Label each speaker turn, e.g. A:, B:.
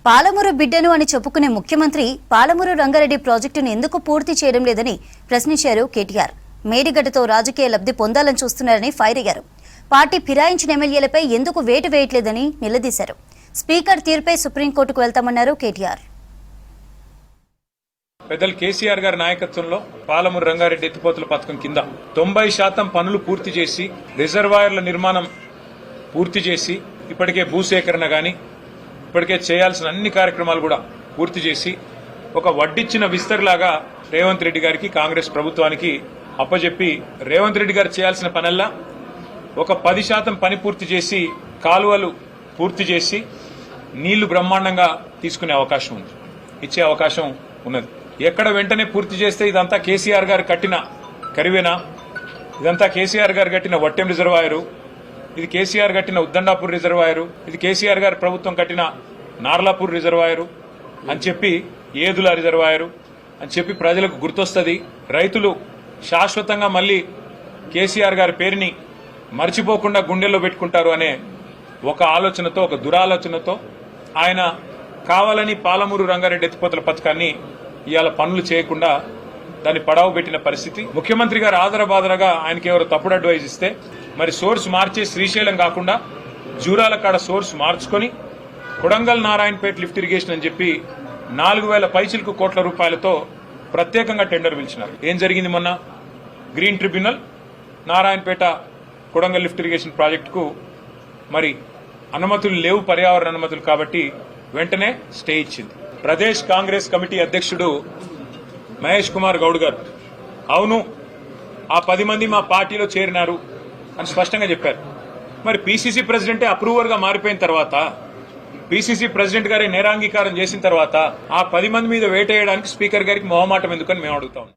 A: పాలమూరు బిడ్డను అని చెప్పుకునే ముఖ్యమంత్రి పాలమూరు రంగారెడ్డి ప్రాజెక్టును ఎందుకు పూర్తి చేయడం లేదని ప్రశ్నించారు కేటీఆర్. మేడిగడ్డతో రాజకీయ లబ్ధి పొందాలని చూస్తున్నారని ఫైర్ అయ్యారు. పార్టీ ఫిరాయించిన ఎమ్మెల్యేలపై ఎందుకు వేటు వేయట్లేదని నిలదీశారు. స్పీకర్ తీర్పై సుప్రీంకోర్టుకు వెళ్తామన్నారు కేటీఆర్.
B: పెద్దలు కేసీఆర్ గారి నాయకత్వంలో పాలమూరు రంగారెడ్డి ఎత్తిపోతల పథకం కింద 90% పనులు పూర్తి చేసి రిజర్వాయర్ల నిర్మాణం పూర్తి చేసి ఇప్పటికే భూసేకరణ గాని ఇప్పటికే చేయాల్సిన అన్ని కార్యక్రమాలు కూడా పూర్తి చేసి ఒక వడ్డిచ్చిన విస్తరిలాగా రేవంత్ రెడ్డి గారికి కాంగ్రెస్ ప్రభుత్వానికి అప్పజెప్పి రేవంత్ రెడ్డి గారు చేయాల్సిన పనల్లా ఒక 10% పని పూర్తి చేసి కాలువలు పూర్తి చేసి నీళ్లు బ్రహ్మాండంగా తీసుకునే అవకాశం ఉంది, ఇచ్చే అవకాశం ఉన్నది. ఎక్కడ వెంటనే పూర్తి చేస్తే ఇదంతా కేసీఆర్ గారు కట్టిన కరివేనా, ఇదంతా కేసీఆర్ గారు కట్టిన వట్టెం రిజర్వాయరు, ఇది కేసీఆర్ కట్టిన ఉద్దండాపూర్ రిజర్వాయరు, ఇది కేసీఆర్ గారి ప్రభుత్వం కట్టిన నార్లాపూర్ రిజర్వాయరు అని చెప్పి ఏదుల రిజర్వాయరు అని చెప్పి ప్రజలకు గుర్తొస్తుంది. రైతులు శాశ్వతంగా మళ్లీ కేసీఆర్ గారి పేరుని మర్చిపోకుండా గుండెల్లో పెట్టుకుంటారు అనే ఒక ఆలోచనతో, ఒక దురాలోచనతో ఆయన కావాలని పాలమూరు రంగారెడ్డి ఎత్తిపోతల పథకాన్ని ఇవాళ పనులు చేయకుండా దాన్ని పడావు పెట్టిన పరిస్థితి. ముఖ్యమంత్రి గారు ఆదరబాదరగా ఆయనకి ఎవరు తప్పుడు అడ్వైజ్ ఇస్తే మరి సోర్స్ మార్చే శ్రీశైలం కాకుండా జూరాల కాడ సోర్స్ మార్చుకొని కొడంగల్ నారాయణపేట లిఫ్ట్ ఇరిగేషన్ అని చెప్పి 4,000 పైచిలకు కోట్ల రూపాయలతో ప్రత్యేకంగా టెండర్ పిలిచినారు. ఏం జరిగింది మొన్న? Green tribunal Narayanpet Kodangal lift irrigation ప్రాజెక్టుకు మరి అనుమతులు లేవు, పర్యావరణ అనుమతులు, కాబట్టి వెంటనే స్టే ఇచ్చింది. ప్రదేశ్ కాంగ్రెస్ కమిటీ అధ్యక్షుడు మహేష్ కుమార్ గౌడ్ గారు అవును ఆ 10 మంది మా పార్టీలో చేరినారు అని స్పష్టంగా చెప్పారు. మరి పీసీసీ ప్రెసిడెంటే అప్రూవర్ గా మారిపోయిన తర్వాత, పీసీసీ ప్రెసిడెంట్ గారే నేరాంగీకారం చేసిన తర్వాత ఆ 10 మంది మీద వేటేయడానికి స్పీకర్ గారికి మొహమాటం ఎందుకని మేము అడుగుతాం.